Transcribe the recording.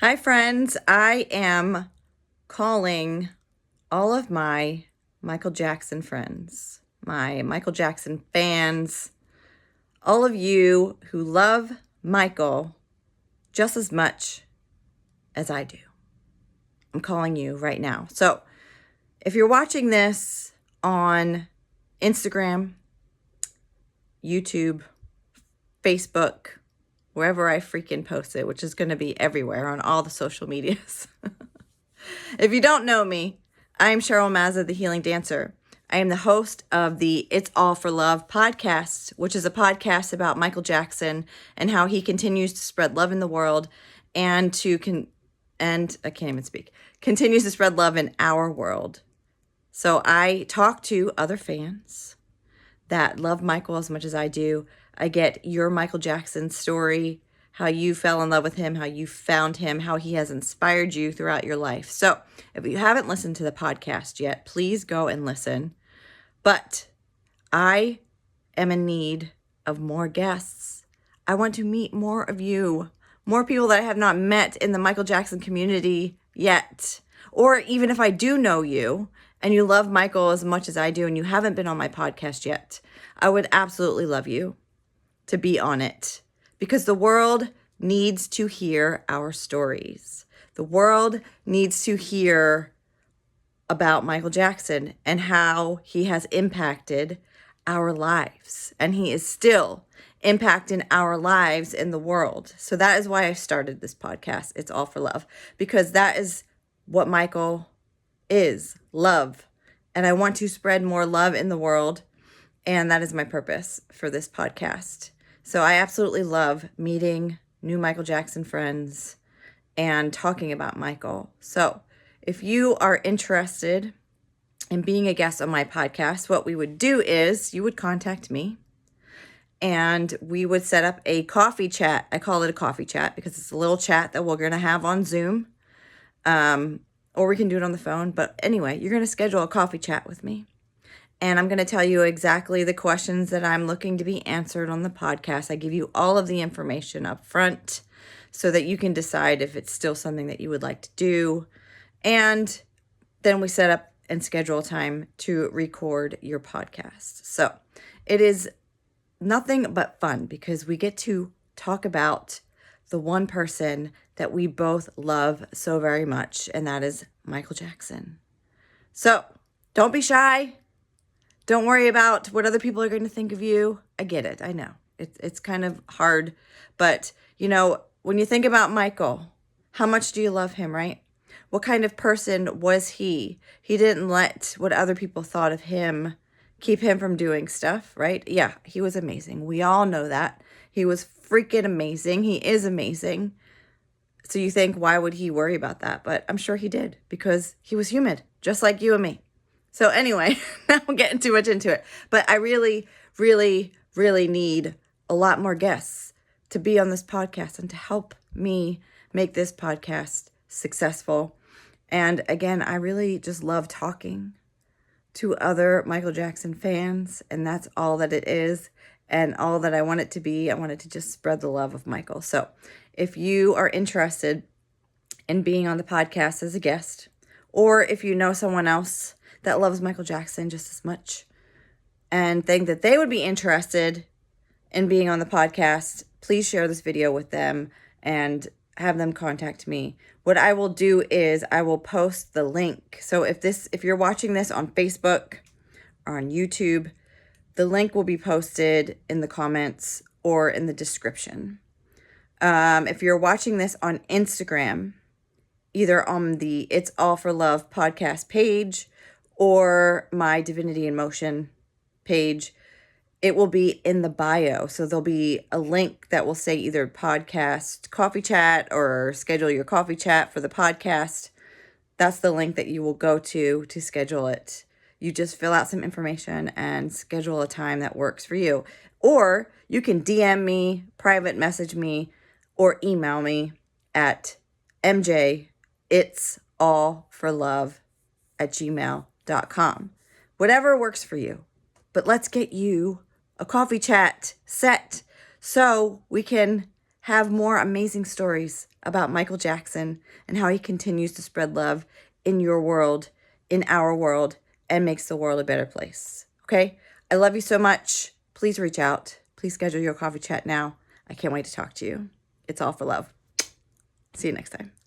Hi, friends. I am calling all of my Michael Jackson friends, my Michael Jackson fans, all of you who love Michael just as much as I do. I'm calling you right now. So if you're watching this on Instagram, YouTube, Facebook, wherever I freaking post it, which is going to be everywhere on all the social medias. If you don't know me, I'm Cheryl Mazza, the Healing Dancer. I am the host of the It's All for Love podcast, which is a podcast about Michael Jackson and how he continues to spread love in the world and I can't even speak, continues to spread love in our world. So I talk to other fans that love Michael as much as I do. I get your Michael Jackson story, how you fell in love with him, how you found him, how he has inspired you throughout your life. So if you haven't listened to the podcast yet, please go and listen. But I am in need of more guests. I want to meet more of you, more people that I have not met in the Michael Jackson community yet. Or even if I do know you and you love Michael as much as I do and you haven't been on my podcast yet, I would absolutely love you to be on it because the world needs to hear our stories. The world needs to hear about Michael Jackson and how he has impacted our lives. And he is still impacting our lives in the world. So that is why I started this podcast, It's All for Love, because that is what Michael is, love. And I want to spread more love in the world. And that is my purpose for this podcast. So I absolutely love meeting new Michael Jackson friends and talking about Michael. So if you are interested in being a guest on my podcast, what we would do is you would contact me and we would set up a coffee chat. I call it a coffee chat because it's a little chat that we're going to have on Zoom. Or we can do it on the phone. But anyway, you're going to schedule a coffee chat with me. And I'm going to tell you exactly the questions that I'm looking to be answered on the podcast. I give you all of the information up front so that you can decide if it's still something that you would like to do. And then we set up and schedule time to record your podcast. So it is nothing but fun because we get to talk about the one person that we both love so very much, and that is Michael Jackson. So don't be shy. Don't worry about what other people are going to think of you. I get it. I know. It's kind of hard. But, when you think about Michael, how much do you love him, right? What kind of person was he? He didn't let what other people thought of him keep him from doing stuff, right? Yeah, he was amazing. We all know that. He was freaking amazing. He is amazing. So you think, why would he worry about that? But I'm sure he did because he was human, just like you and me. So anyway, now I'm getting too much into it. But I really, really, really need a lot more guests to be on this podcast and to help me make this podcast successful. And again, I really just love talking to other Michael Jackson fans. And that's all that it is and all that I want it to be. I want it to just spread the love of Michael. So if you are interested in being on the podcast as a guest, or if you know someone else that loves Michael Jackson just as much and think that they would be interested in being on the podcast, please share this video with them and have them contact me. What I will do is I will post the link. So if you're watching this on Facebook or on YouTube, the link will be posted in the comments or in the description. If you're watching this on Instagram, either on the It's All for Love podcast page or my Divinity in Motion page, it will be in the bio. So there'll be a link that will say either podcast coffee chat or schedule your coffee chat for the podcast. That's the link that you will go to schedule it. You just fill out some information and schedule a time that works for you. Or you can DM me, private message me, or email me at mjitsallforlove@gmail.com. Whatever works for you. But let's get you a coffee chat set so we can have more amazing stories about Michael Jackson and how he continues to spread love in your world, in our world, and makes the world a better place. Okay? I love you so much. Please reach out. Please schedule your coffee chat now. I can't wait to talk to you. It's all for love. See you next time.